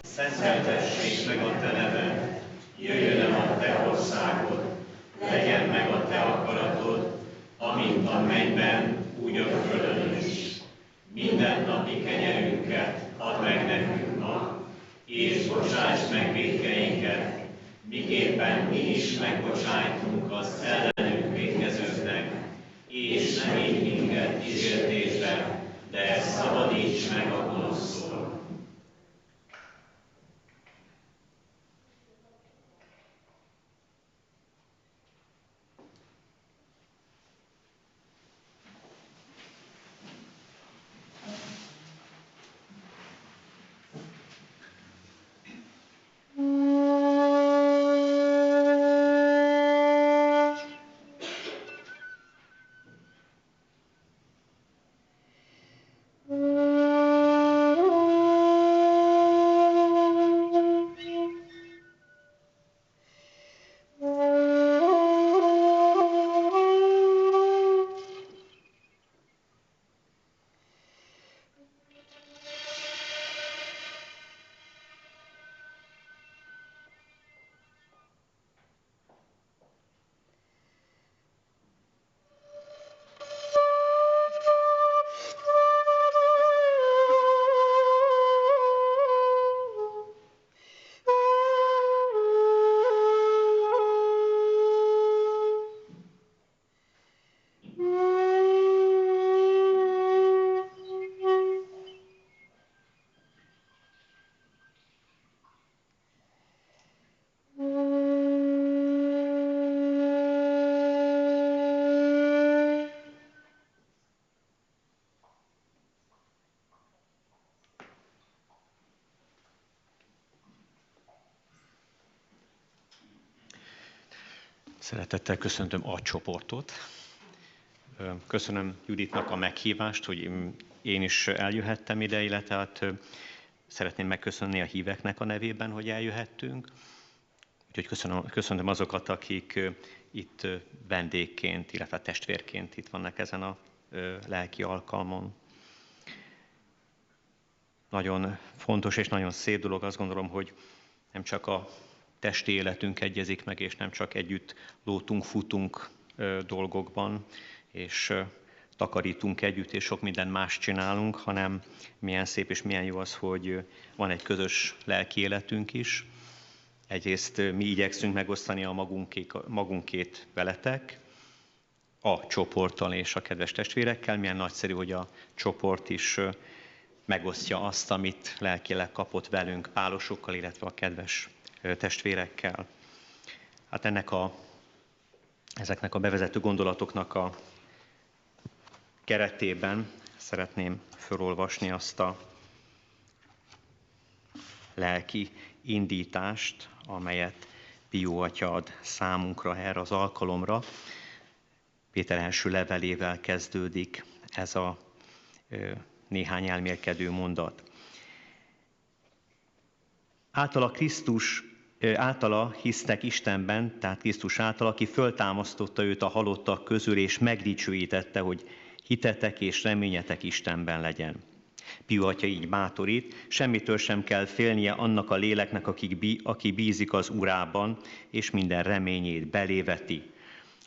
Szenteltessék meg a te neved, jöjjön el a te országod, legyen meg a te akaratod, amint a mennyben, úgy a földön is. Minden napi kenyerünket add meg nekünk ma, és bocsáss meg vétkeinket, miképpen mi is megbocsájtunk az ellenünk vétkezőknek, és ne vigy minket kísértésbe, de szabadíts meg a gonosztól. Szeretettel köszöntöm a csoportot. Köszönöm Juditnak a meghívást, hogy én is eljöhettem ide, illetve szeretném megköszönni a híveknek a nevében, hogy eljöhettünk. Úgyhogy köszönöm azokat, akik itt vendégként, illetve testvérként itt vannak ezen a lelki alkalmon. Nagyon fontos és nagyon szép dolog, azt gondolom, hogy nem csak a testi életünk egyezik meg, és nem csak együtt lótunk, futunk dolgokban, és takarítunk együtt, és sok minden más csinálunk, hanem milyen szép és milyen jó az, hogy van egy közös lelki életünk is. Egyrészt mi igyekszünk megosztani a magunkét veletek, a csoporttal és a kedves testvérekkel. Milyen nagyszerű, hogy a csoport is megosztja azt, amit lelkileg kapott velünk, pálosokkal, illetve a kedves testvérekkel. Hát ezeknek a bevezető gondolatoknak a keretében szeretném felolvasni azt a lelki indítást, amelyet Pió atya ad számunkra erre az alkalomra. Péter első levelével kezdődik ez a néhány elmélkedő mondat. Általa hisztek Istenben, tehát Krisztus által, aki föltámasztotta őt a halottak közül, és megdicsőítette, hogy hitetek és reményetek Istenben legyen. Pió atya így bátorít, semmitől sem kell félnie annak a léleknek, aki bízik az Urában, és minden reményét beléveti.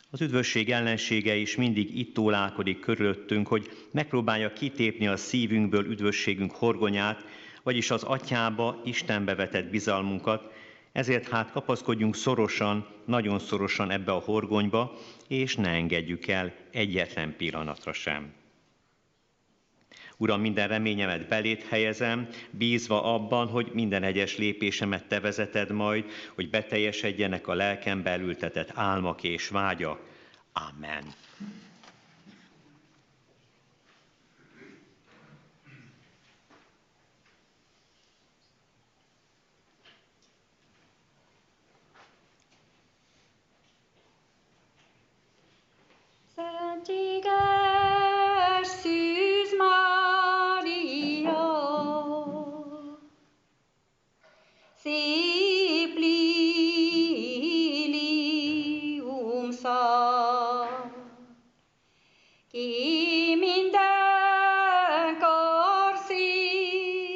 Az üdvösség ellensége is mindig itt tólálkodik körülöttünk, hogy megpróbálja kitépni a szívünkből üdvösségünk horgonyát, vagyis az Atyába, Istenbe vetett bizalmunkat, ezért hát kapaszkodjunk szorosan, nagyon szorosan ebbe a horgonyba, és ne engedjük el egyetlen pillanatra sem. Uram, minden reményemet belét helyezem, bízva abban, hogy minden egyes lépésemet te vezeted majd, hogy beteljesedjenek a lelkembe elültetett álmok és vágyak. Amen. Szent éges Szűz Mária, szép liliumszál, ki minden kar szív,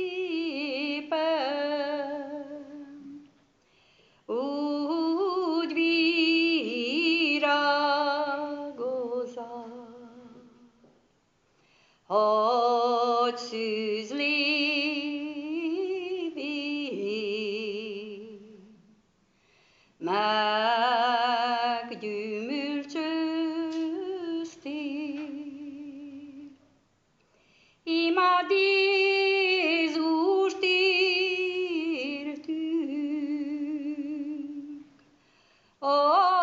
nagy szűzli víz, meggyümölcsözti. Imád Jézust értünk, akit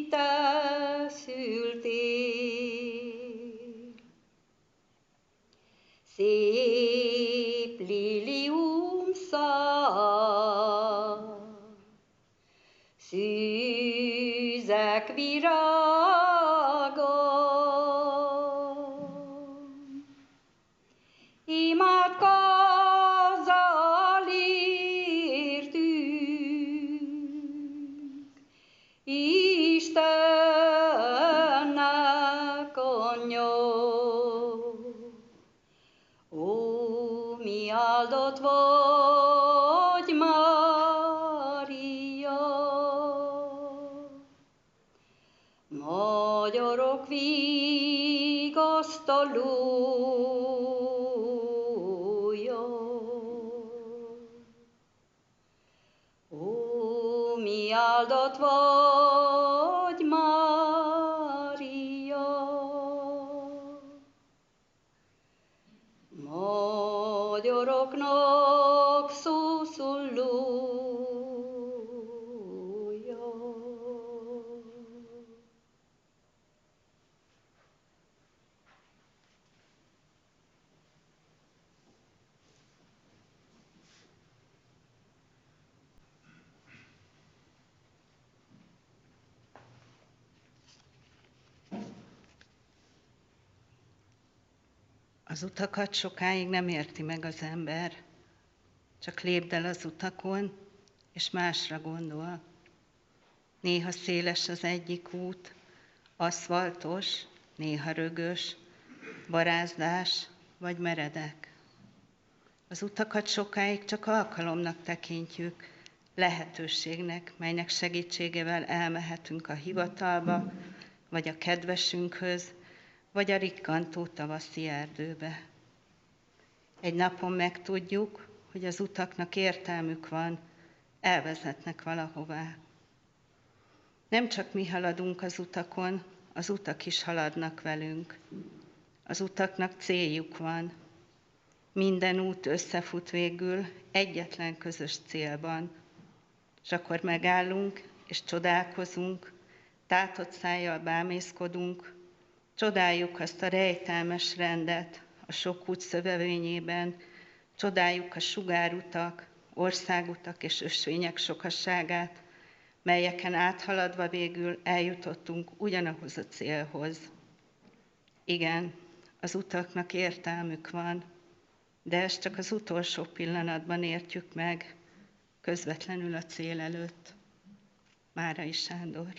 te szültél. Szép liliumszál, szűzek virága, imádkozzál értünk, Istennek anyja. Ó, mi áldott vagy, Mária, magyarok vigasztalója. Ó, mi áldott vagy, Mária, magyaroknak szószólója. Az utakat sokáig nem érti meg az ember, csak lépd el az utakon, és másra gondol. Néha széles az egyik út, aszfaltos, néha rögös, barázdás vagy meredek. Az utakat sokáig csak alkalomnak tekintjük, lehetőségnek, melynek segítségével elmehetünk a hivatalba, vagy a kedvesünkhöz, vagy a rikkantó tavaszi erdőbe. Egy napon megtudjuk, hogy az utaknak értelmük van, elvezetnek valahová. Nem csak mi haladunk az utakon, az utak is haladnak velünk. Az utaknak céljuk van. Minden út összefut végül egyetlen közös célban. És akkor megállunk, és csodálkozunk, tátott szájjal bámészkodunk, csodáljuk azt a rejtelmes rendet a sok út szövevényében, csodáljuk a sugárutak, országutak és ösvények sokasságát, melyeken áthaladva végül eljutottunk ugyanahoz a célhoz. Igen, az utaknak értelmük van, de ezt csak az utolsó pillanatban értjük meg, közvetlenül a cél előtt. Márai Sándor.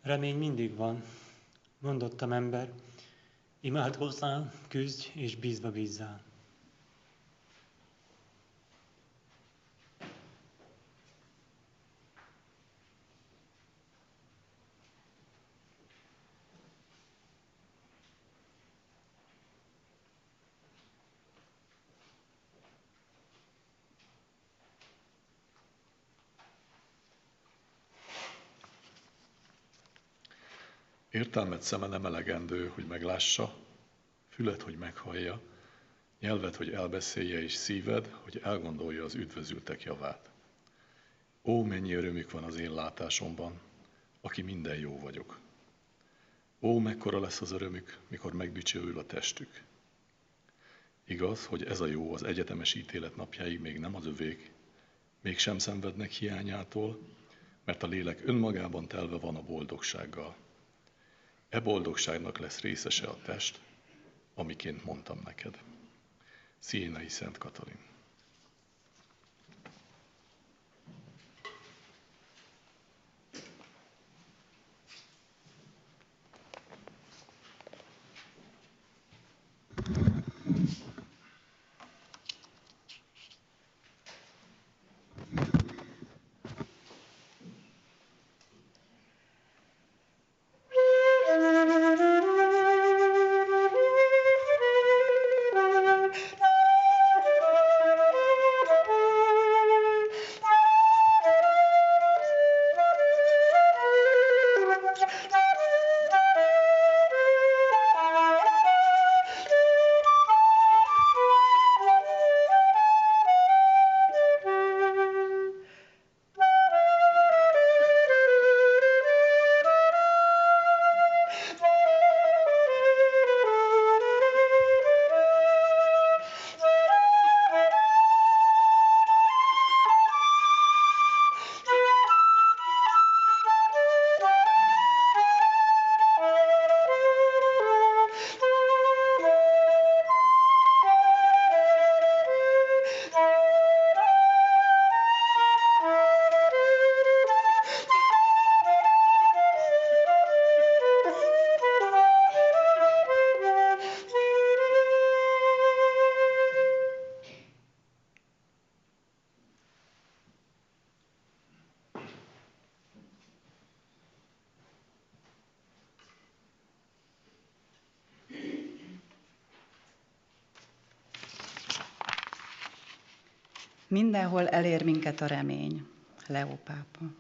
Remény mindig van, mondottam ember, imádkozzál, küzdj és bízva bízzál. Értelmed szeme nem elegendő, hogy meglássa, füled, hogy meghallja, nyelved, hogy elbeszélje, és szíved, hogy elgondolja az üdvözültek javát. Ó, mennyi örömük van az én látásomban, aki minden jó vagyok. Ó, mekkora lesz az örömük, mikor megdicsőül a testük. Igaz, hogy ez a jó az egyetemes ítélet napjáig még nem az övék, mégsem szenvednek hiányától, mert a lélek önmagában telve van a boldogsággal. E boldogságnak lesz részese a test, amiként mondtam neked. Sziénai Szent Katalin. Mindenhol elér minket a remény, Leó pápa.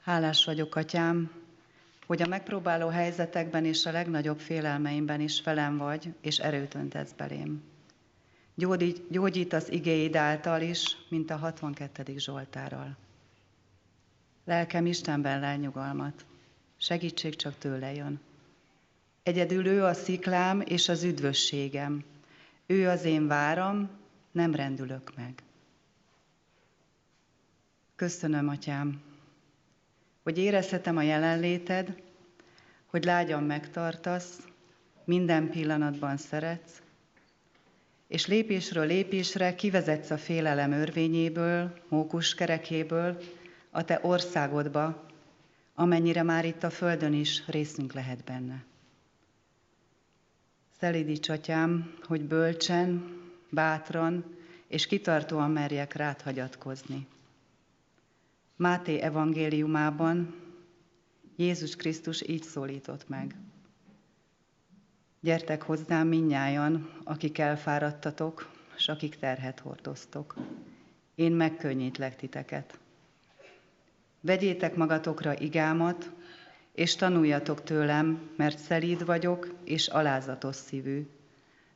Hálás vagyok, Atyám, hogy a megpróbáló helyzetekben és a legnagyobb félelmeimben is velem vagy, és erőt öntesz belém. Gyógyítasz igéid által is, mint a 62. Zsoltárral. Lelkem Istenben lel nyugalmat, segítség csak tőle jön. Egyedül ő a sziklám és az üdvösségem. Ő az én váram, nem rendülök meg. Köszönöm, Atyám, hogy érezhetem a jelenléted, hogy lágyan megtartasz, minden pillanatban szeretsz, és lépésről lépésre kivezetsz a félelem örvényéből, mókuskerekéből a te országodba, amennyire már itt a földön is részünk lehet benne. Szelídíts, Atyám, hogy bölcsen, bátran és kitartóan merjek rád hagyatkozni. Máté evangéliumában Jézus Krisztus így szólított meg. Gyertek hozzám mindnyájan, akik elfáradtatok, s akik terhet hordoztok. Én megkönnyítlek titeket. Vegyétek magatokra igámat, és tanuljatok tőlem, mert szelíd vagyok, és alázatos szívű,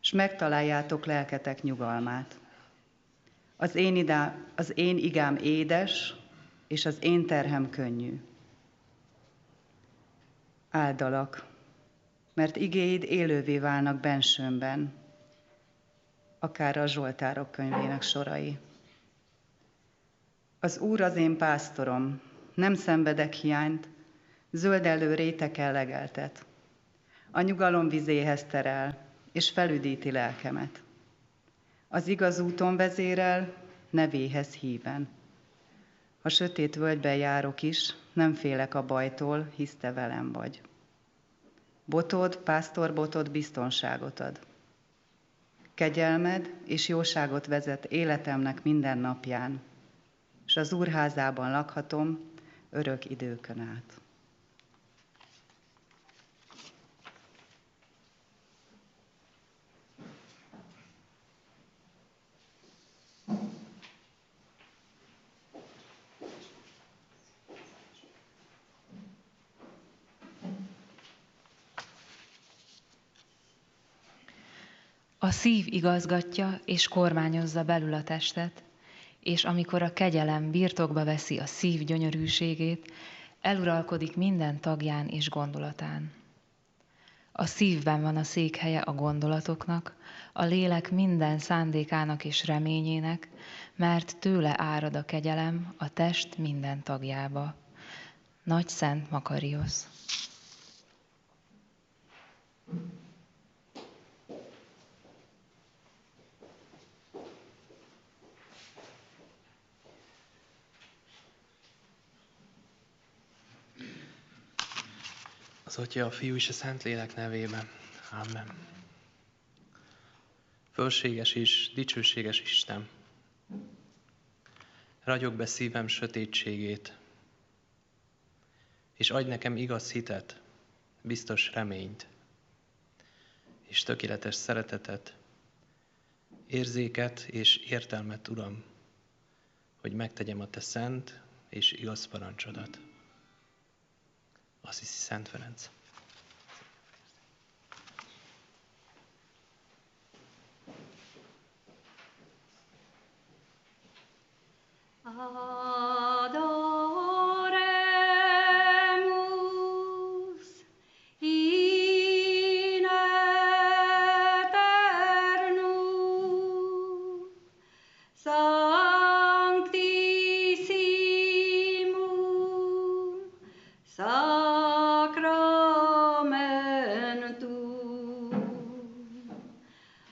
s megtaláljátok lelketek nyugalmát. Az én igám édes, és az én terhem könnyű. Áldalak, mert igéid élővé válnak bensőmben, akár a Zsoltárok könyvének sorai. Az Úr az én pásztorom, nem szenvedek hiányt, zöldellő réteken legeltet. A nyugalom vizéhez terel, és felüdíti lelkemet. Az igaz úton vezérel, nevéhez híven. Ha sötét völgyben járok is, nem félek a bajtól, hisz te velem vagy. Botod, pásztorbotod biztonságot ad. Kegyelmed és jóságot vezet életemnek minden napján, s az Úr házában lakhatom örök időkön át. A szív igazgatja és kormányozza belül a testet, és amikor a kegyelem birtokba veszi a szív gyönyörűségét, eluralkodik minden tagján és gondolatán. A szívben van a székhelye a gondolatoknak, a lélek minden szándékának és reményének, mert tőle árad a kegyelem a test minden tagjába. Nagy Szent Makariosz. Az Atya, a Fiú és a Szentlélek nevében. Amen. Fölséges és dicsőséges Isten, ragyog be szívem sötétségét, és adj nekem igaz hitet, biztos reményt, és tökéletes szeretetet, érzéket és értelmet, Uram, hogy megtegyem a Te szent és igaz parancsodat. Assisi Szent Ferenc. Adoremus in aeternum sanctissimum sacramentum.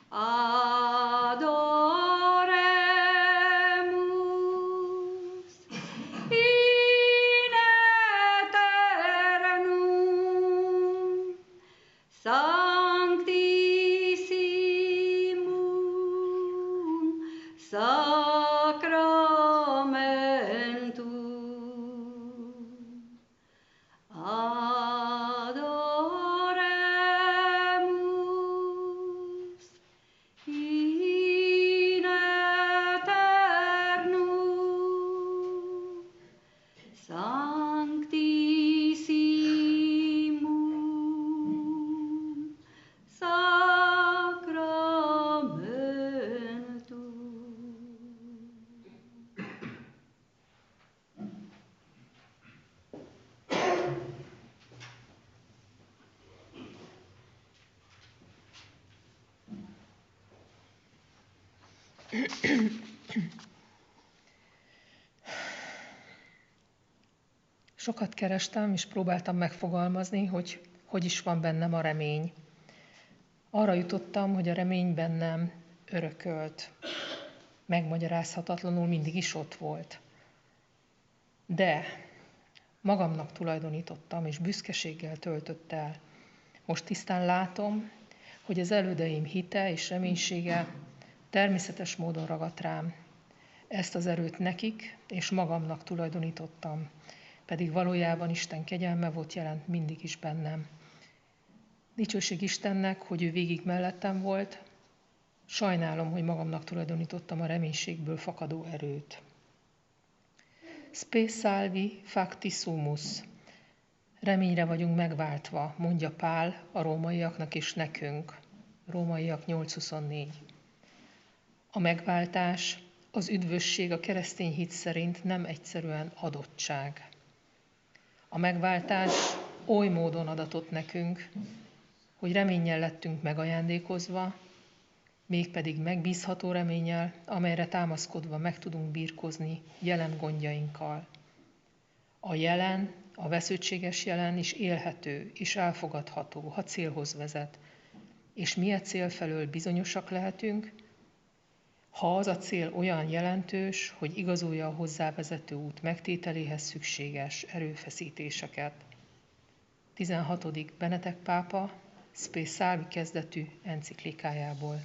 Adoremus Sokat kerestem, és próbáltam megfogalmazni, hogy is van bennem a remény. Arra jutottam, hogy a remény bennem örökölt. Megmagyarázhatatlanul mindig is ott volt. De magamnak tulajdonítottam, és büszkeséggel töltött el. Most tisztán látom, hogy az elődeim hite és reménysége természetes módon ragadt rám. Ezt az erőt nekik és magamnak tulajdonítottam, pedig valójában Isten kegyelme volt jelent mindig is bennem. Dicsőség Istennek, hogy ő végig mellettem volt, sajnálom, hogy magamnak tulajdonítottam a reménységből fakadó erőt. Spe salvi facti sumus. Reményre vagyunk megváltva, mondja Pál a rómaiaknak és nekünk. Rómaiak 8.24. A megváltás, az üdvösség a keresztény hit szerint nem egyszerűen adottság. A megváltás oly módon adatott nekünk, hogy reménnyel lettünk megajándékozva, mégpedig megbízható reménnyel, amelyre támaszkodva meg tudunk birkózni jelen gondjainkkal. A jelen, a vesződtséges jelen is élhető és elfogadható, ha célhoz vezet. És mi a cél felől bizonyosak lehetünk, ha az a cél olyan jelentős, hogy igazolja a hozzávezető út megtételéhez szükséges erőfeszítéseket. 16. Benetek pápa, Spe salvi kezdetű enciklikájából.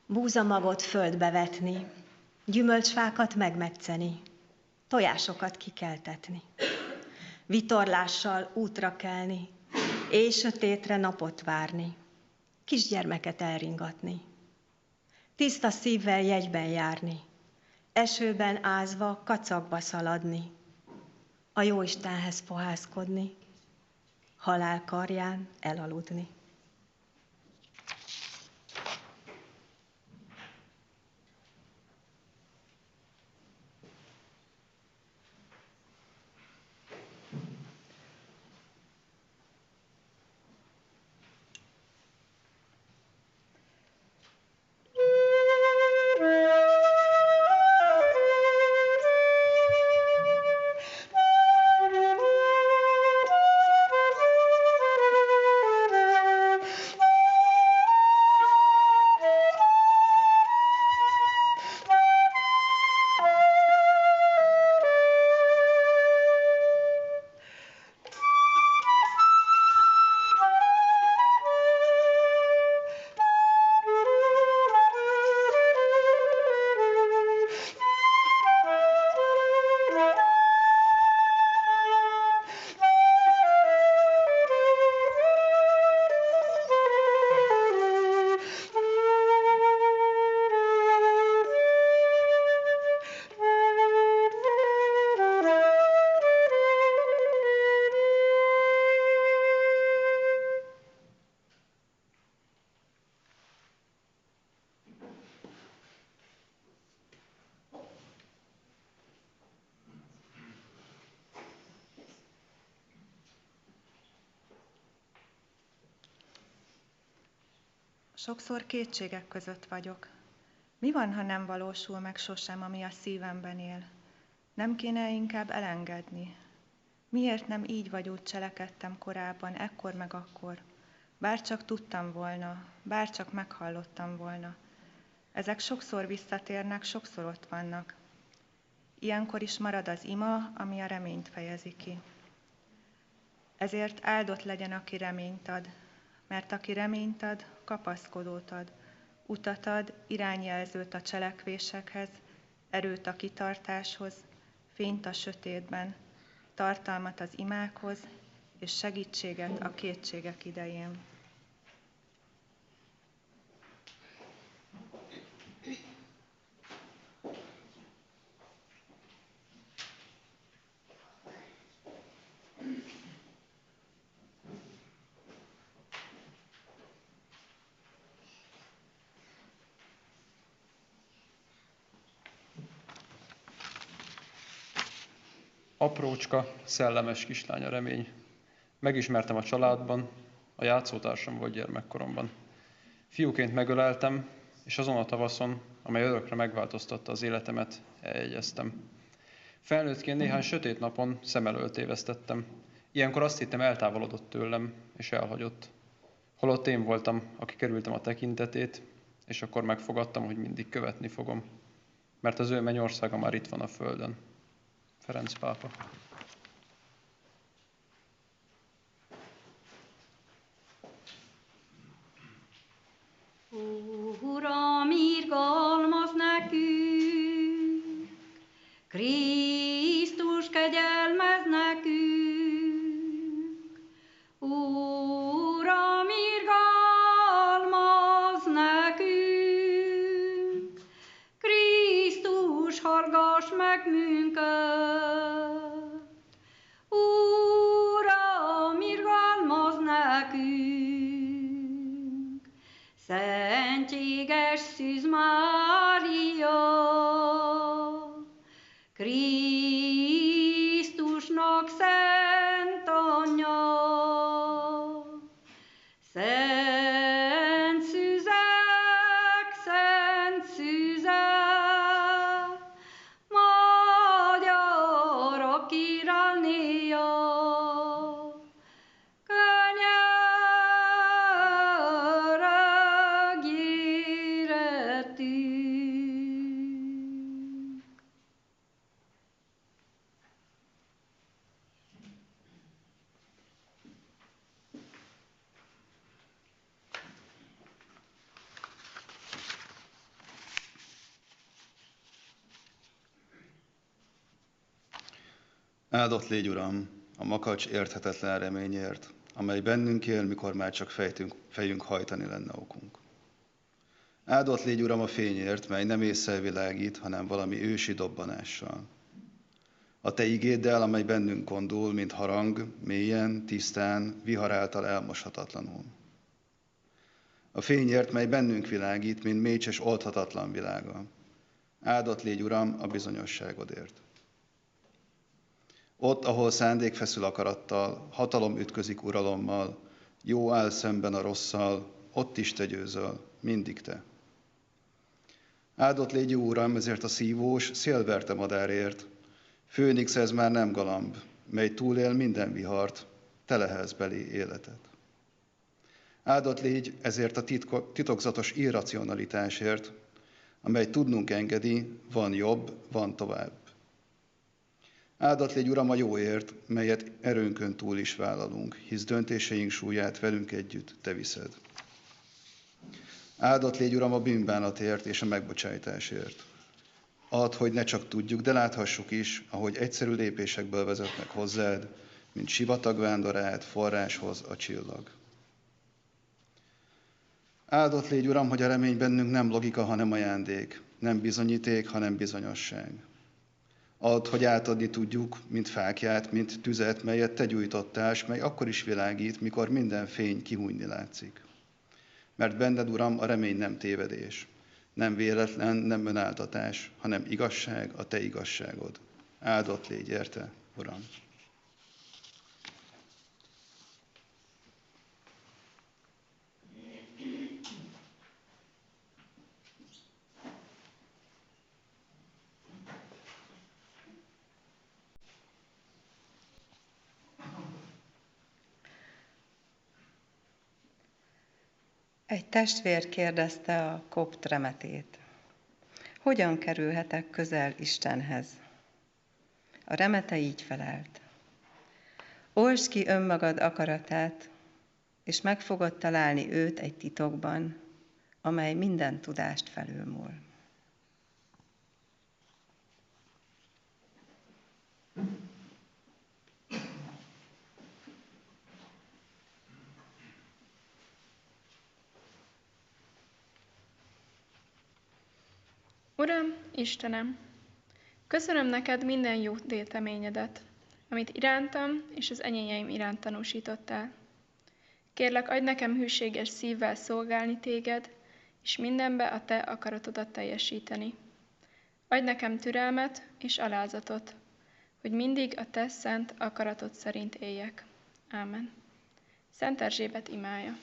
Búzamagot földbe vetni, gyümölcsfákat megmetszeni, tojásokat kikeltetni, vitorlással útra kelni, éjsötétre napot várni, kisgyermeket elringatni, tiszta szívvel jegyben járni, esőben ázva kacagba szaladni, a Jóistenhez fohászkodni, halál karján elaludni. Sokszor kétségek között vagyok. Mi van, ha nem valósul meg sosem, ami a szívemben él? Nem kéne inkább elengedni? Miért nem így vagy úgy cselekedtem korábban, ekkor meg akkor? Bárcsak tudtam volna, bárcsak meghallottam volna. Ezek sokszor visszatérnek, sokszor ott vannak. Ilyenkor is marad az ima, ami a reményt fejezi ki. Ezért áldott legyen, aki reményt ad, mert aki reményt ad, kapaszkodót ad, utat ad, irányjelzőt a cselekvésekhez, erőt a kitartáshoz, fényt a sötétben, tartalmat az imákhoz, és segítséget a kétségek idején. Aprócska, szellemes kislány a Remény. Megismertem a családban, a játszótársam volt gyermekkoromban. Fiúként megöleltem, és azon a tavaszon, amely örökre megváltoztatta az életemet, eljegyeztem. Felnőttként néhány sötét napon szem elől tévesztettem. Ilyenkor azt hittem, eltávolodott tőlem, és elhagyott. Holott én voltam, aki kerültem a tekintetét, és akkor megfogadtam, hogy mindig követni fogom. Mert az ő mennyországa már itt van a földön. Ferenc pápa. Uram, irgalmaz nekünk, Krisztus kegyelmez nekünk. Uram, irgalmaz nekünk, Krisztus hallgass meg minket. Uram, irgalmaz nekünk, Szentséges Szűz Mária, Krisztusnak szent anyja. Szent szűzek, magyarok királnéja, könyörög érettünk. Áldott légy, Uram, a makacs érthetetlen reményért, amely bennünk él, mikor már csak fejünk hajtani lenne okunk. Áldott légy, Uram, a fényért, mely nem ésszel világít, hanem valami ősi dobbanással. A Te igéddel, amely bennünk gondol, mint harang, mélyen, tisztán, vihar által elmoshatatlanul. A fényért, mely bennünk világít, mint mécses oldhatatlan világa. Áldott légy, Uram, a bizonyosságodért. Ott, ahol szándék feszül akarattal, hatalom ütközik uralommal, jó áll szemben a rosszal, ott is Te győzöl, mindig Te. Áldott légy, jó Uram, ezért a szívós, szélverte madárért. Főnix ez már nem galamb, mely túlél minden vihart, Te lehelsz belé életet. Áldott légy ezért a titokzatos irracionalitásért, amely tudnunk engedi, van jobb, van tovább. Áldott légy, Uram, a jóért, melyet erőnkön túl is vállalunk, hisz döntéseink súlyát velünk együtt Te viszed. Áldott légy, Uram, a bűnbánatért és a megbocsájtásért. Add, hogy ne csak tudjuk, de láthassuk is, ahogy egyszerű lépésekből vezetnek hozzád, mint sivatagvándor forráshoz a csillag. Áldott légy, Uram, hogy a remény bennünk nem logika, hanem ajándék, nem bizonyíték, hanem bizonyosság. Add, hogy átadni tudjuk, mint fákját, mint tüzet, melyet Te gyújtottál, s mely akkor is világít, mikor minden fény kihújni látszik. Mert benned, Uram, a remény nem tévedés, nem véletlen, nem önáltatás, hanem igazság, a Te igazságod. Áldott légy érte, Uram! Egy testvér kérdezte a kopt remetét. Hogyan kerülhetek közel Istenhez? A remete így felelt. Olvasd ki önmagad akaratát, és meg fogod találni őt egy titokban, amely minden tudást felülmúl. Uram, Istenem, köszönöm neked minden jó téteményedet, amit irántam és az enyénjeim iránt tanúsítottál. Kérlek, adj nekem hűséges szívvel szolgálni téged, és mindenbe a te akaratodat teljesíteni. Adj nekem türelmet és alázatot, hogy mindig a te szent akaratod szerint éljek. Ámen. Szent Erzsébet imája.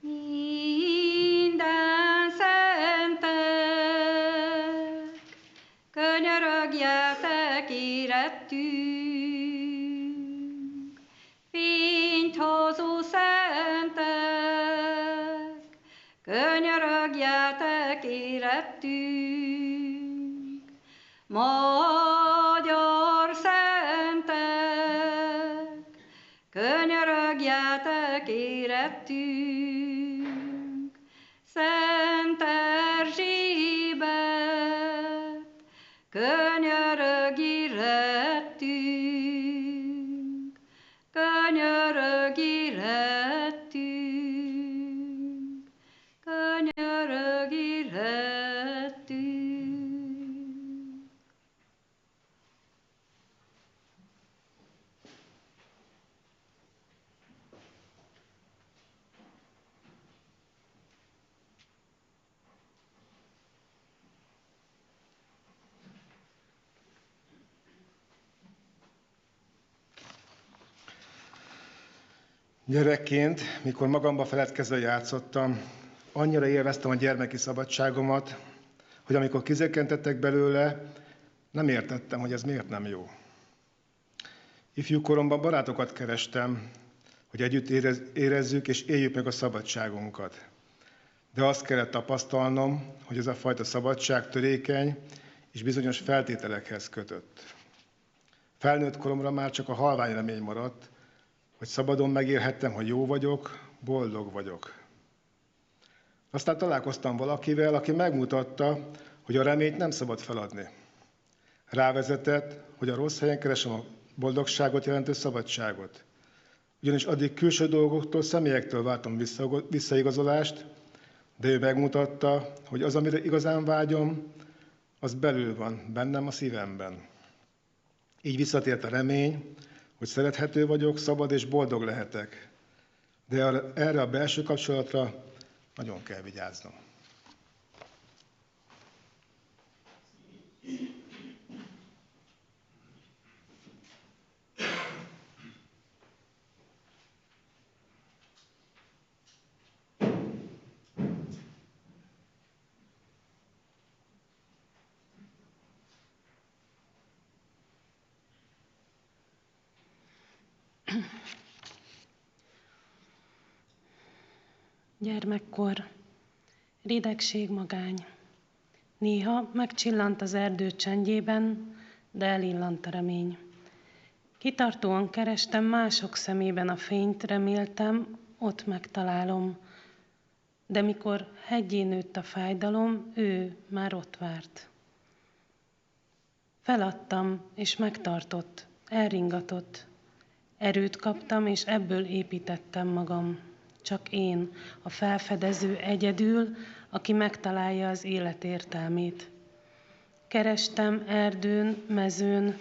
Minden szentek, könyörögjetek érettünk. Fényt hozó szentek, könyörögjetek érettünk. Magyar szentek, könyörögjetek érettünk. Szent Erzsébet, könyörög érettünk. Könyörög érettünk. Könyörög érettünk. Gyerekként, mikor magamba feledkezve játszottam, annyira élveztem a gyermeki szabadságomat, hogy amikor kizökkentettek belőle, nem értettem, hogy ez miért nem jó. Ifjú koromban barátokat kerestem, hogy együtt érezzük és éljük meg a szabadságunkat. De azt kellett tapasztalnom, hogy ez a fajta szabadság törékeny és bizonyos feltételekhez kötött. Felnőtt koromra már csak a halvány remény maradt, hogy szabadon megélhettem, hogy jó vagyok, boldog vagyok. Aztán találkoztam valakivel, aki megmutatta, hogy a reményt nem szabad feladni. Rávezetett, hogy a rossz helyen keresem a boldogságot jelentő szabadságot. Ugyanis addig külső dolgoktól, személyektől vártam visszaigazolást, de ő megmutatta, hogy az, amire igazán vágyom, az belül van, bennem a szívemben. Így visszatért a remény, hogy szerethető vagyok, szabad és boldog lehetek. De erre a belső kapcsolatra nagyon kell vigyáznom. Gyermekkor, ridegség, magány. Néha megcsillant az erdő csendjében, de elillant a remény. Kitartóan kerestem mások szemében a fényt, reméltem, ott megtalálom. De mikor heggyé nőtt a fájdalom, ő már ott várt. Feladtam, és megtartott, elringatott. Erőt kaptam, és ebből építettem magam. Csak én, a felfedező egyedül, aki megtalálja az élet értelmét. Kerestem erdőn, mezőn,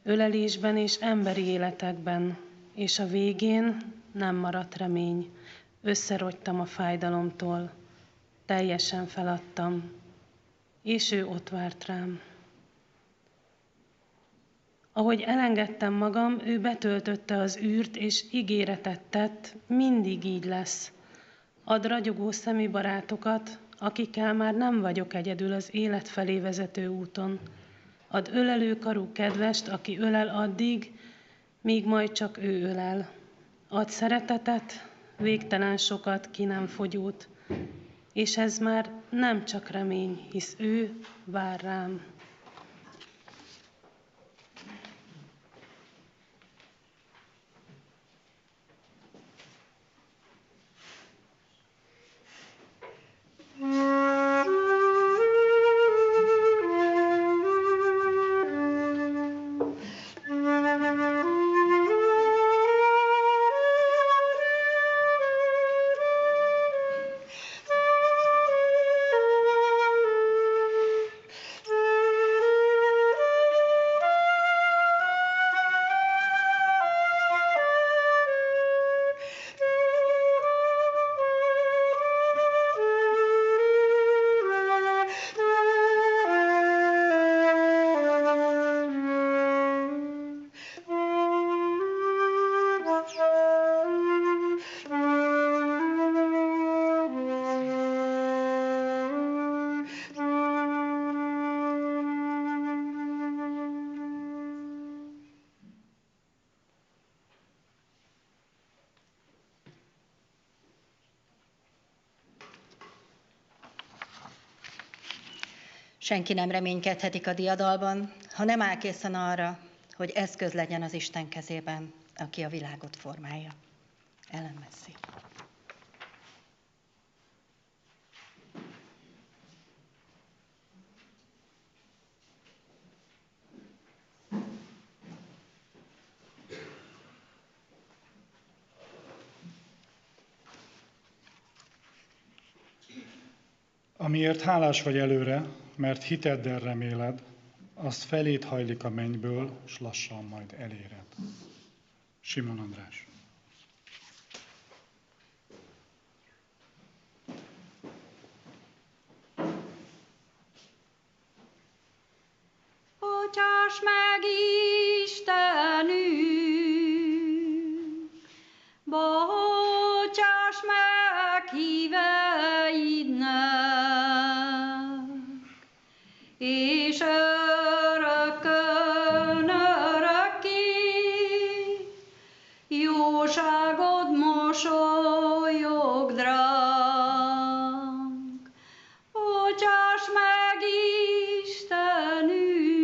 ölelésben és emberi életekben, és a végén nem maradt remény. Összerogytam a fájdalomtól, teljesen feladtam, és ő ott várt rám. Ahogy elengedtem magam, ő betöltötte az űrt, és ígéretet tett, mindig így lesz. Ad ragyogó szemű barátokat, akikkel már nem vagyok egyedül az élet felé vezető úton. Ad ölelőkarú kedvest, aki ölel addig, míg majd csak ő ölel. Ad szeretetet, végtelen sokat, ki nem fogyót. És ez már nem csak remény, hisz ő vár rám. Senki nem reménykedhetik a diadalban, ha nem áll készen arra, hogy eszköz legyen az Isten kezében, aki a világot formálja. Ellen Messi. Amiért hálás vagy előre, mert hiteddel reméled, azt felét hajlik a mennyből, s lassan majd eléred. Simon András. Bocsáss meg, Istenünk, bocsáss meg híveidnek, és örökkön örökké jóságod mosolyog ránk. Bocsáss meg, Istenünk,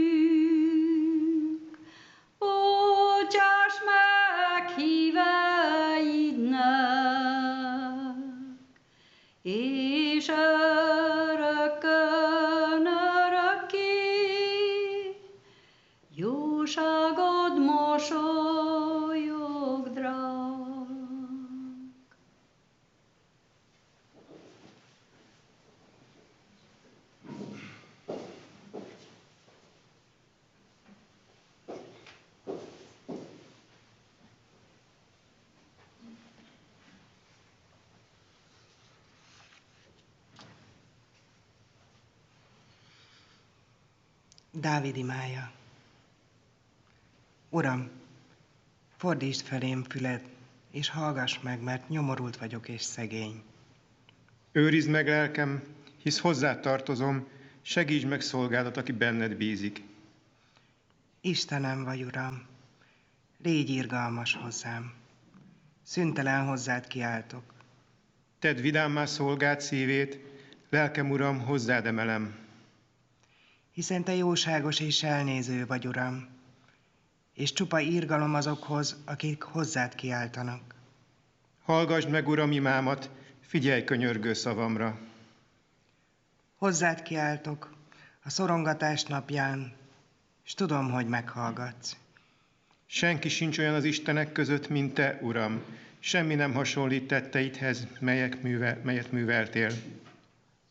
bocsáss meg híveidnek, és örökkön örökké jóságod mosolyog ránk. Dávid imája. Uram, fordítsd felém füled, és hallgass meg, mert nyomorult vagyok és szegény. Őrizd meg lelkem, hisz hozzád tartozom, segítsd meg szolgádat, aki benned bízik. Istenem vagy, Uram, légy irgalmas hozzám. Szüntelen hozzád kiáltok. Tedd vidámmá szolgád szívét, lelkem, Uram, hozzád emelem. Hiszen te jóságos és elnéző vagy, Uram, és csupa irgalom azokhoz, akik hozzád kiáltanak. Hallgasd meg, Uram, imámat, figyelj könyörgő szavamra. Hozzád kiáltok a szorongatás napján, és tudom, hogy meghallgatsz. Senki sincs olyan az Istenek között, mint te, Uram. Semmi nem hasonlít tetteidhez, melyet műveltél.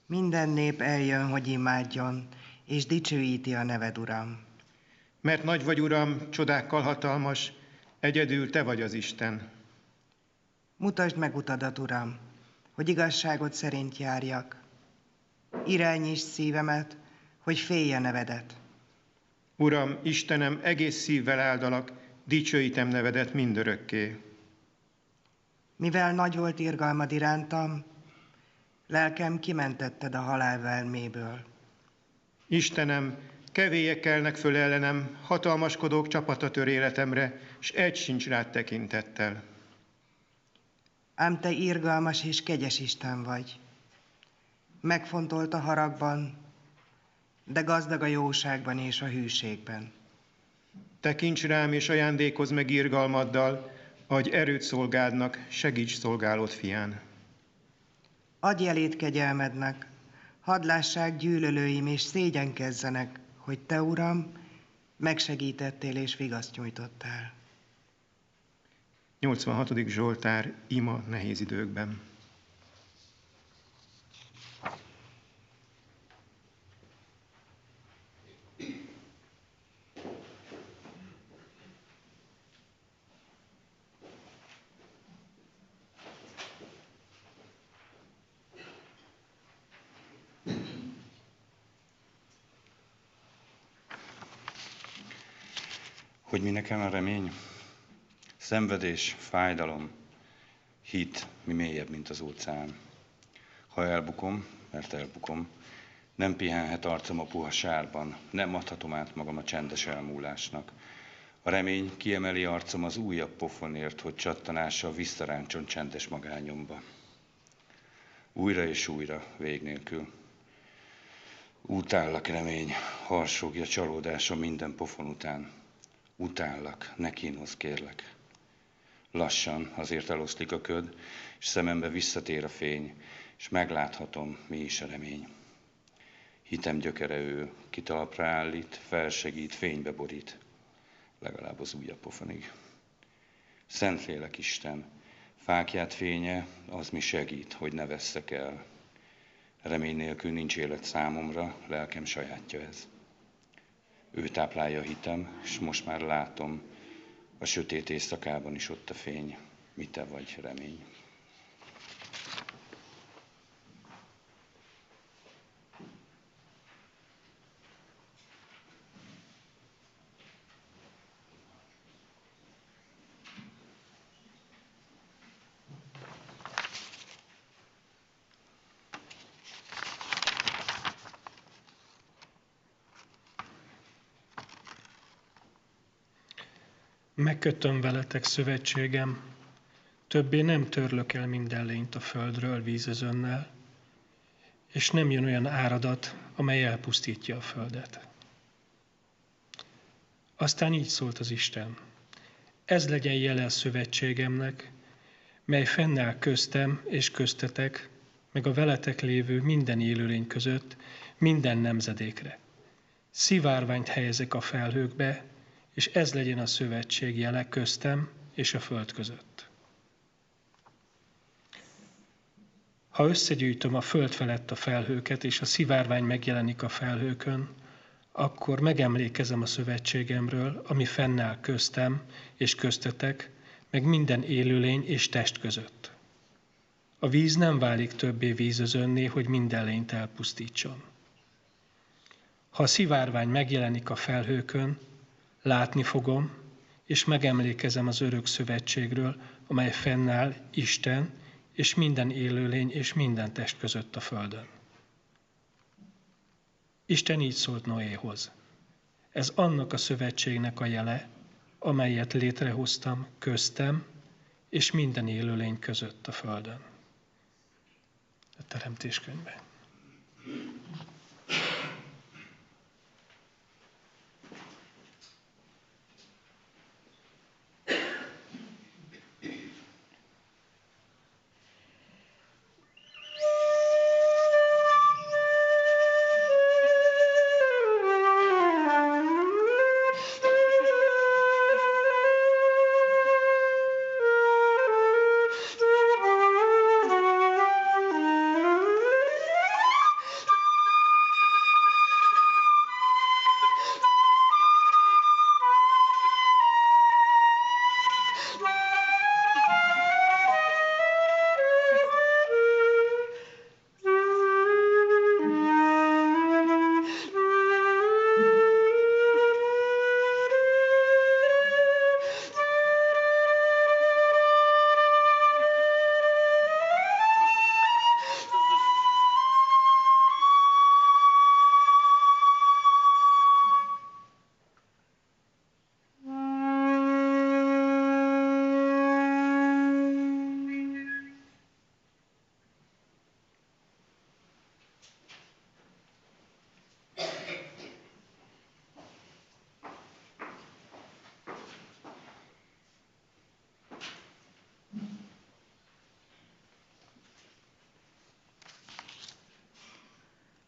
Minden nép eljön, hogy imádjon, és dicsőíti a neved, Uram. Mert nagy vagy, Uram, csodákkal hatalmas, egyedül te vagy az Isten. Mutasd meg utadat, Uram, hogy igazságod szerint járjak. Irányítsd szívemet, hogy félje nevedet. Uram, Istenem, egész szívvel áldalak, dicsőítem nevedet mindörökké. Mivel nagy volt irgalmad irántam, lelkem kimentetted a halál velméből. Istenem, kevélyek kelnek föl ellenem, hatalmaskodók csapata tör életemre, s egy sincs rád tekintettel. Ám te irgalmas és kegyes Isten vagy. Megfontolt a haragban, de gazdag a jóságban és a hűségben. Tekints rám és ajándékozz meg irgalmaddal, adj erőt szolgádnak, segíts szolgálód fián. Adj jelét kegyelmednek, hadd lássák gyűlölőim és szégyenkezzenek, hogy te, Uram, megsegítettél és vigaszt nyújtottál. 86. Zsoltár, ima nehéz időkben. Hogy mi nekem a remény? Szenvedés, fájdalom, hit, mi mélyebb, mint az óceán. Ha elbukom, mert elbukom, nem pihenhet arcom a puha sárban, nem adhatom át magam a csendes elmúlásnak. A remény kiemeli arcom az újabb pofonért, hogy csattanással visszaráncson csendes magányomba. Újra és újra, vég nélkül. Utállak, remény, harsogja csalódásom minden pofon után. Utállak, ne kínozz, kérlek. Lassan azért eloszlik a köd, és szemembe visszatér a fény, és megláthatom, mi is a remény. Hitem gyökere ő, ki talpra állít, felsegít, fénybe borít, legalább az újabb pofonig. Szentlélek Isten, fákját fénye, az mi segít, hogy ne vesszek el. Remény nélkül nincs élet számomra, lelkem sajátja ez. Ő táplálja hitem, és most már látom, a sötét éjszakában is ott a fény, mi te vagy, remény. Megkötöm veletek szövetségem, többé nem törlök el minden lényt a földről vízözönnel, és nem jön olyan áradat, amely elpusztítja a földet. Aztán így szólt az Isten, ez legyen jele a szövetségemnek, mely fennáll köztem és köztetek, meg a veletek lévő minden élőlény között, minden nemzedékre. Szivárványt helyezek a felhőkbe, és ez legyen a szövetség jele köztem és a föld között. Ha összegyűjtöm a föld felett a felhőket, és a szivárvány megjelenik a felhőkön, akkor megemlékezem a szövetségemről, ami fennáll köztem és köztetek, meg minden élőlény és test között. A víz nem válik többé vízözönné, hogy minden lényt elpusztítson. Ha a szivárvány megjelenik a felhőkön, látni fogom, és megemlékezem az örök szövetségről, amely fennáll Isten és minden élőlény és minden test között a földön. Isten így szólt Noéhoz. Ez annak a szövetségnek a jele, amelyet létrehoztam köztem és minden élőlény között a földön. A Teremtés könyve.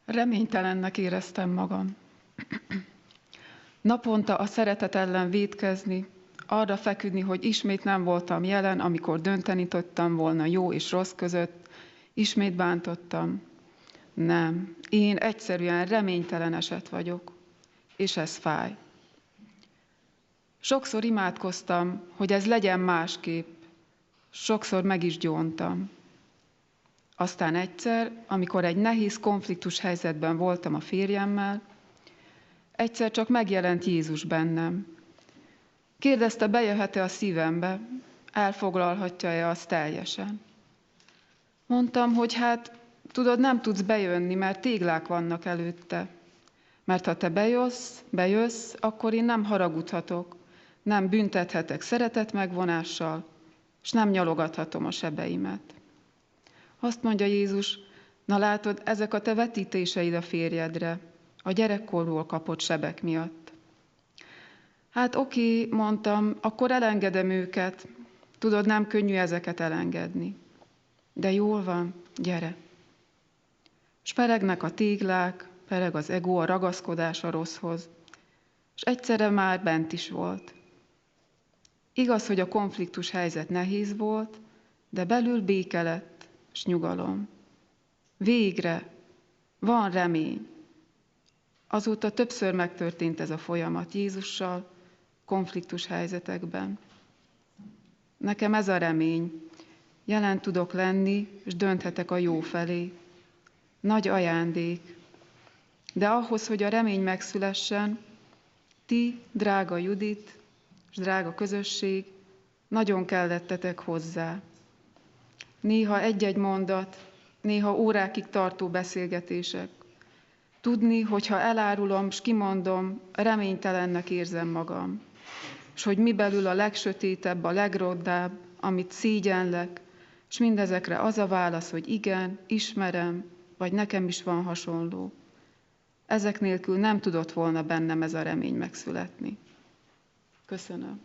Reménytelennek éreztem magam. Naponta a szeretet ellen vétkezni, arra feküdni, hogy ismét nem voltam jelen, amikor dönteni tudtam volna jó és rossz között, ismét bántottam. Nem, én egyszerűen reménytelen eset vagyok, és ez fáj. Sokszor imádkoztam, hogy ez legyen másképp, sokszor meg is gyóntam. Aztán egyszer, amikor egy nehéz konfliktus helyzetben voltam a férjemmel, egyszer csak megjelent Jézus bennem. Kérdezte, bejöhet-e a szívembe, elfoglalhatja-e azt teljesen. Mondtam, hogy hát, tudod, nem tudsz bejönni, mert téglák vannak előtte. Mert ha te bejössz, akkor én nem haragudhatok, nem büntethetek szeretet megvonással, és nem nyalogathatom a sebeimet. Azt mondja Jézus, Na látod, ezek a te vetítéseid a férjedre, a gyerekkorról kapott sebek miatt. Hát oké, mondtam, akkor elengedem őket. Tudod, nem könnyű ezeket elengedni. De jól van, gyere. S peregnek a téglák, pereg az ego, a ragaszkodás a rosszhoz. És egyszerre már bent is volt. Igaz, hogy a konfliktus helyzet nehéz volt, de belül béke lett, s nyugalom. Végre van remény. Azóta többször megtörtént ez a folyamat Jézussal, konfliktus helyzetekben. Nekem ez a remény. Jelen tudok lenni, és dönthetek a jó felé. Nagy ajándék. De ahhoz, hogy a remény megszülessen, ti, drága Judit, és drága közösség, nagyon kellettetek hozzá. Néha egy-egy mondat, néha órákig tartó beszélgetések. Tudni, hogyha elárulom, s kimondom, reménytelennek érzem magam. És hogy mibelül a legsötétebb, a legroddább, amit szégyenlek, és mindezekre az a válasz, hogy igen, ismerem, vagy nekem is van hasonló. Ezek nélkül nem tudott volna bennem ez a remény megszületni. Köszönöm.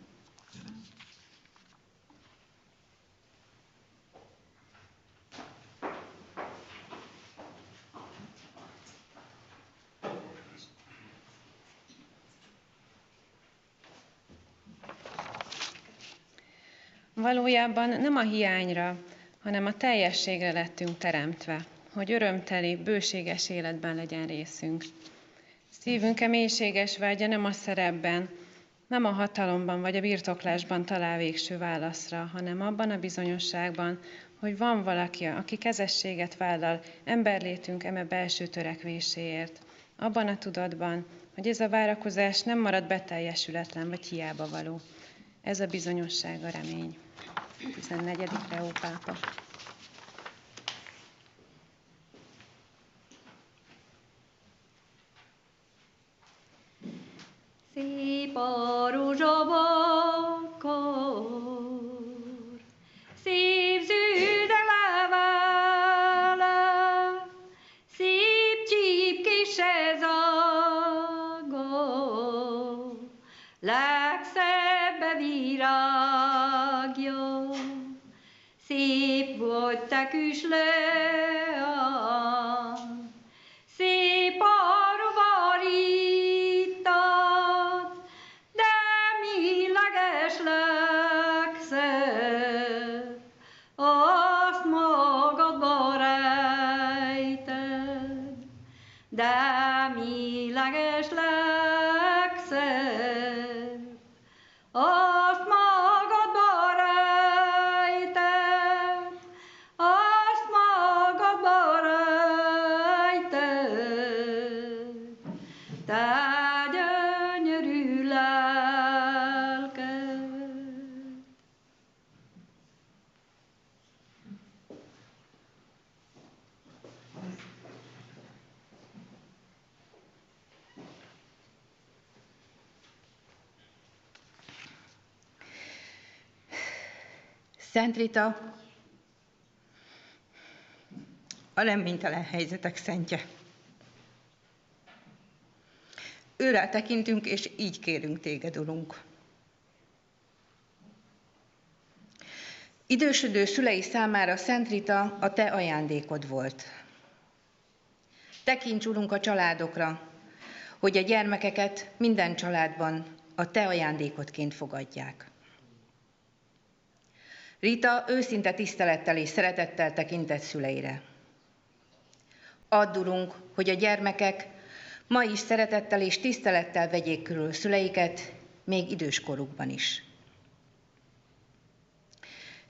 Valójában nem a hiányra, hanem a teljességre lettünk teremtve, hogy örömteli, bőséges életben legyen részünk. Szívünk mélységes vágya nem a szerepben, nem a hatalomban vagy a birtoklásban talál végső válaszra, hanem abban a bizonyosságban, hogy van valaki, aki kezességet vállal emberlétünk eme belső törekvéséért. Abban a tudatban, hogy ez a várakozás nem marad beteljesületlen vagy hiába való. Ez a bizonyosság a remény. 14. Leó pápa. Szép a rózsabakar, szép zöld levele, szép csípkés ez ága, legszebb virágja. Szép vagy te kis leány, szép arvarítad, de milleges legszebb, azt magadba rejted, de milleges legszebb, azt magadba rejted, azt magadba rejted, te gyönyörű lelked. Szent Rita, a reménytelen helyzetek szentje. Őrá tekintünk, és így kérünk téged, Urunk. Idősödő szülei számára Szent Rita a te ajándékod volt. Tekints, Urunk, a családokra, hogy a gyermekeket minden családban a te ajándékodként fogadják. Rita őszinte tisztelettel és szeretettel tekintett szüleire. Add, Urunk, hogy a gyermekek ma is szeretettel és tisztelettel vegyék körül szüleiket, még időskorukban is.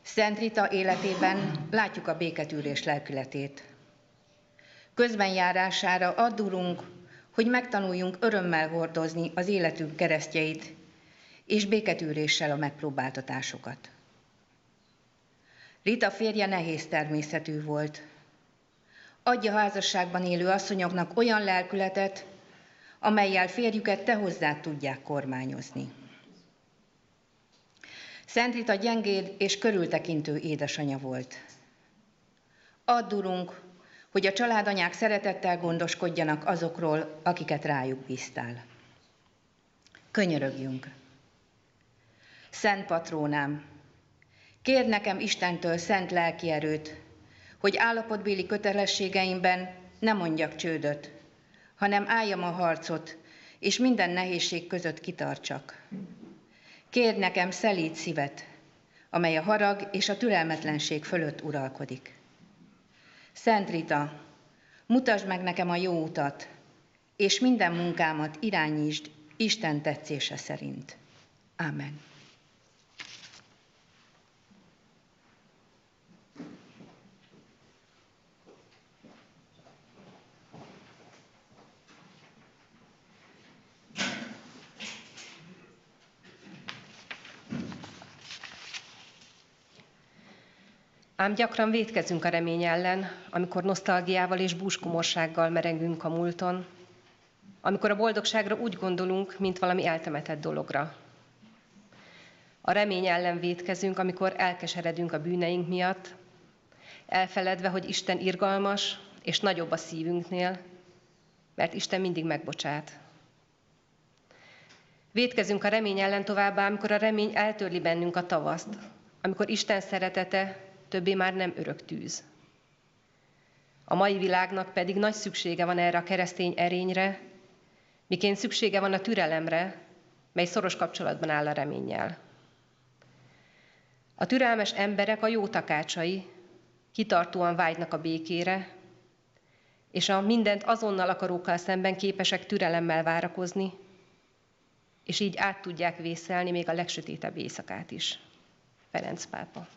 Szent Rita életében látjuk a béketűrés lelkületét. Közbenjárására add, Urunk, hogy megtanuljunk örömmel hordozni az életünk keresztjeit, és béketűréssel a megpróbáltatásokat. Rita férje nehéz természetű volt. Adja házasságban élő asszonyoknak olyan lelkületet, amellyel férjüket te hozzád tudják kormányozni. Szent Rita gyengéd és körültekintő édesanyja volt. Add, Urunk, hogy a családanyák szeretettel gondoskodjanak azokról, akiket rájuk bíztál. Könyörögjünk! Szent patrónám, kérd nekem Istentől szent lelki erőt, hogy állapotbéli kötelességeimben ne mondjak csődöt, hanem álljam a harcot, és minden nehézség között kitartsak. Kérd nekem szelíd szívet, amely a harag és a türelmetlenség fölött uralkodik. Szent Rita, mutasd meg nekem a jó utat, és minden munkámat irányítsd Isten tetszése szerint. Ámen. Ám gyakran vétkezünk a remény ellen, amikor nosztalgiával és búskomorsággal merengünk a múlton, amikor a boldogságra úgy gondolunk, mint valami eltemetett dologra. A remény ellen vétkezünk, amikor elkeseredünk a bűneink miatt, elfeledve, hogy Isten irgalmas és nagyobb a szívünknél, mert Isten mindig megbocsát. Vétkezünk a remény ellen továbbá, amikor a remény eltörli bennünk a tavaszt, amikor Isten szeretete többé már nem örök tűz. A mai világnak pedig nagy szüksége van erre a keresztény erényre, miként szüksége van a türelemre, mely szoros kapcsolatban áll a reménnyel. A türelmes emberek a jó takácsai, kitartóan vágynak a békére, és a mindent azonnal akarókkal szemben képesek türelemmel várakozni, és így át tudják vészelni még a legsötétebb éjszakát is. Ferenc pápa.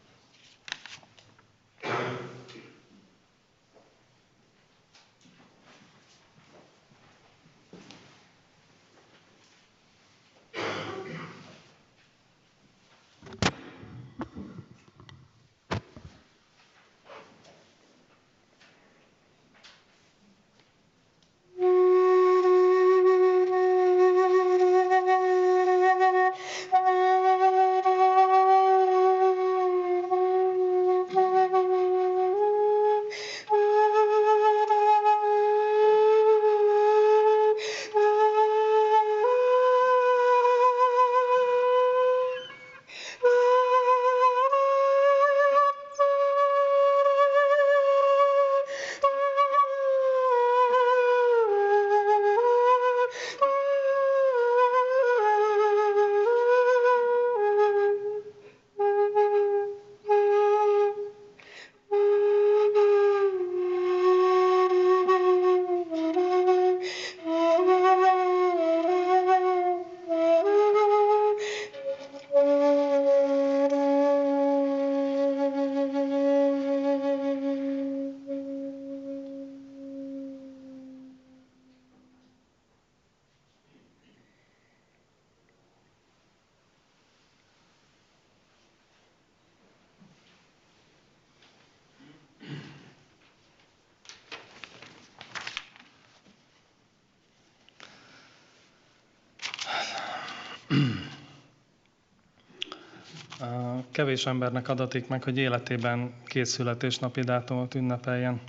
Kevés embernek adatik meg, hogy életében 2 születésnapi dátumot ünnepeljen.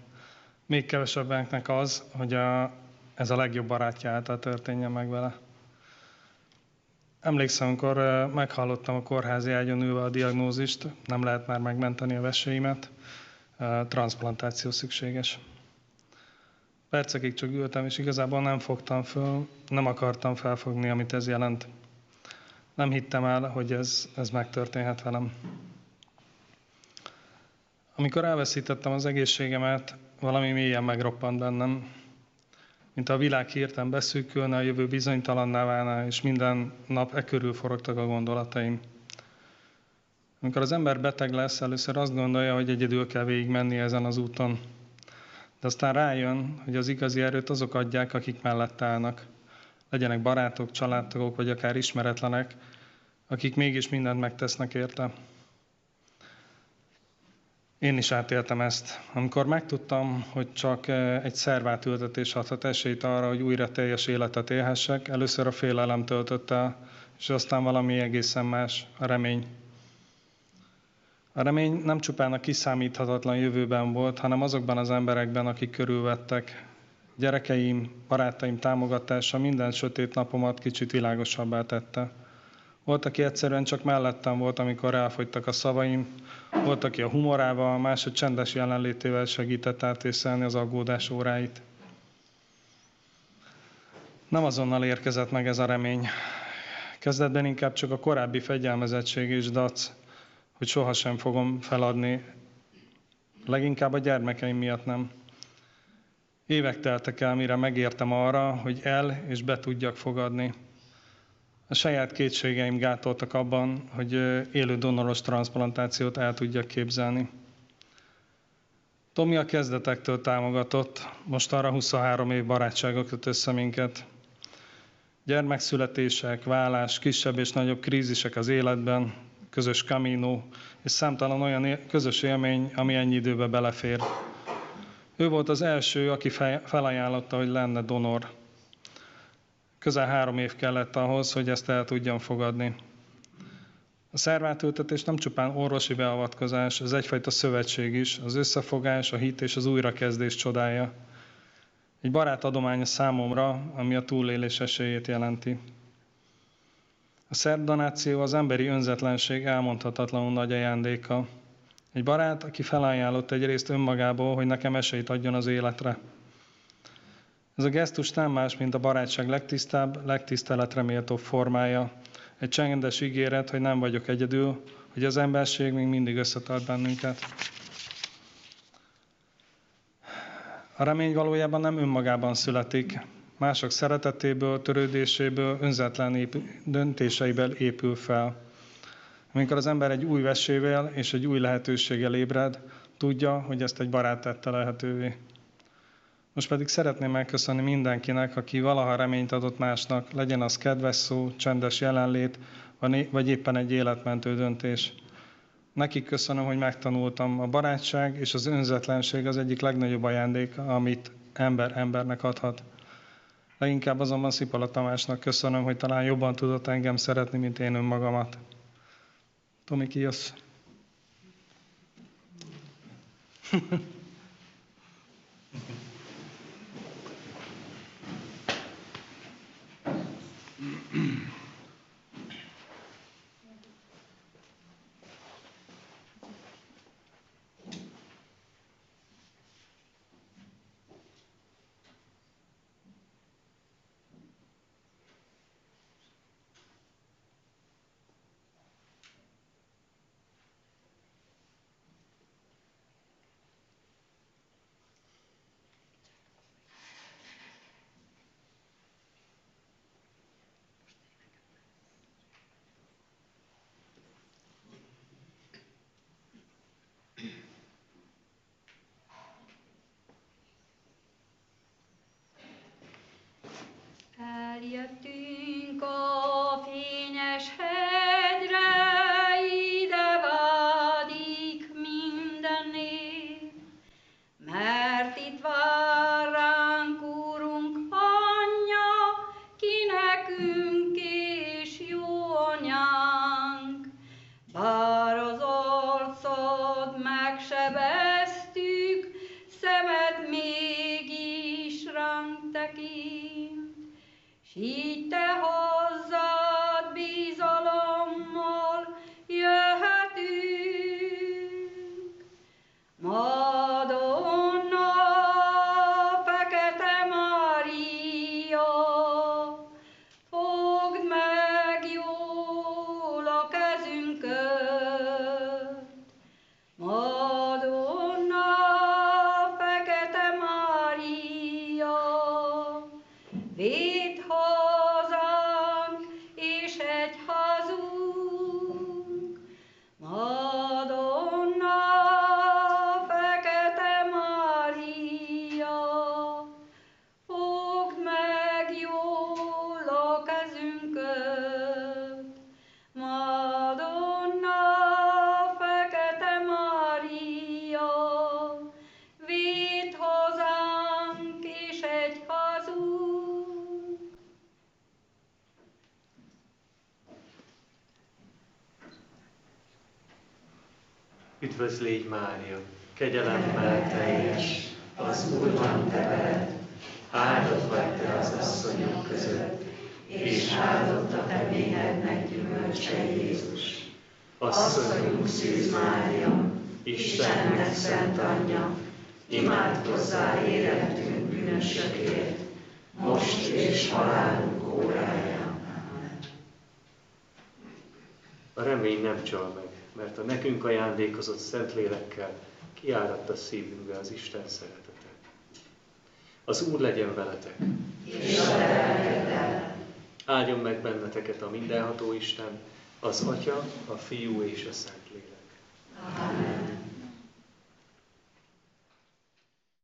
Még kevesebbeknek az, hogy ez a legjobb barátja által történjen meg vele. Emlékszem, amikor meghallottam a kórházi ágyon ülve a diagnózist, nem lehet már megmenteni a veseimet, transzplantáció szükséges. Percekig csak ültem, és igazából nem fogtam föl, nem akartam felfogni, amit ez jelent. Nem hittem el, hogy ez megtörténhet velem. Amikor elveszítettem az egészségemet, valami mélyen megroppant bennem, mint a világ hirtelen beszűkülne, a jövő bizonytalanná válna, és minden nap körül forogtak a gondolataim. Amikor az ember beteg lesz, először azt gondolja, hogy egyedül kell végigmenni ezen az úton. De aztán rájön, hogy az igazi erőt azok adják, akik mellett állnak. Legyenek barátok, családtagok, vagy akár ismeretlenek, akik mégis mindent megtesznek érte. Én is átéltem ezt. Amikor megtudtam, hogy csak egy szervátültetés adhat esélyt arra, hogy újra teljes életet élhessek, először a félelem töltött el, és aztán valami egészen más, a remény. A remény nem csupán a kiszámíthatatlan jövőben volt, hanem azokban az emberekben, akik körülvettek. Gyerekeim, barátaim támogatása minden sötét napomat kicsit világosabbá tette. Volt, aki egyszerűen csak mellettem volt, amikor elfogytak a szavaim, volt, aki a humorával, más a csendes jelenlétével segített átészelni az aggódás óráit. Nem azonnal érkezett meg ez a remény. Kezdetben inkább csak a korábbi fegyelmezettség és dac, hogy sohasem fogom feladni. Leginkább a gyermekeim miatt nem. Évek teltek el, mire megértem arra, hogy el és be tudjak fogadni. A saját kétségeim gátoltak abban, hogy élő donoros transzplantációt el tudjak képzelni. Tomi a kezdetektől támogatott, most arra 23 év barátsága köt össze minket. Gyermekszületések, vállás, kisebb és nagyobb krízisek az életben, közös camino, és számtalan olyan közös élmény, ami ennyi időbe belefér. Ő volt az első, aki felajánlotta, hogy lenne donor. Közel 3 év kellett ahhoz, hogy ezt el tudjam fogadni. A szervátültetés nem csupán orvosi beavatkozás, ez egyfajta szövetség is, az összefogás, a hit és az újrakezdés csodája. Egy barát adománya számomra, ami a túlélés esélyét jelenti. A szervdonáció az emberi önzetlenség elmondhatatlanul nagy ajándéka. Egy barát, aki felajánlott egyrészt önmagából, hogy nekem esélyt adjon az életre. Ez a gesztus nem más, mint a barátság legtisztább, legtiszteletre méltóbb formája. Egy csendes ígéret, hogy nem vagyok egyedül, hogy az emberség még mindig összetart bennünket. A remény valójában nem önmagában születik. Mások szeretetéből, törődéséből, önzetlen döntéseiből épül fel. Amikor az ember egy új vesével és egy új lehetőséggel ébred, tudja, hogy ezt egy barát tette lehetővé. Most pedig szeretném megköszönni mindenkinek, aki valaha reményt adott másnak, legyen az kedves szó, csendes jelenlét, vagy éppen egy életmentő döntés. Nekik köszönöm, hogy megtanultam. A barátság és az önzetlenség az egyik legnagyobb ajándék, amit ember embernek adhat. Leginkább azonban Szipola Tamásnak köszönöm, hogy talán jobban tudott engem szeretni, mint én önmagamat. Tomi, ki jössz? Eljöttünk a fényes hegyre, ide vágyik minden nép, mert itt vár ránk Úrunk Anyja, ki nekünk és jó anyánk. Bár az arcod megsebeztük, szemed mégis ránk tekint. Így te hozzád bizalommal jöhetünk. Madonna, Fekete Mária, fogd meg jól a kezünket. Madonna, Fekete Mária, védd hazánk és egyházunk. Madonna, Fekete Mária, fogd meg jól a kezünket. Madonna, Fekete Mária, védd hazánk és egyházunk. Üdvözlégy Mária, kegyelemmel teljes, az Úr van te veled, áldott vagy te az asszonyok között, és áldott a te méhednek gyümölcse Jézus. Asszonyunk Szűz Mária, Istennek szent anyja, imádkozzál életünk bűnösökért, most és halálunk óráján. A remény nem csal meg, mert a nekünk ajándékozott Szentlélekkel kiáradt a szívünkbe az Isten szeretete. Az Úr legyen veletek! És a lelkeddel. Áldjon meg benneteket a mindenható Isten, az Atya, a Fiú és a Szentlélek. Amen.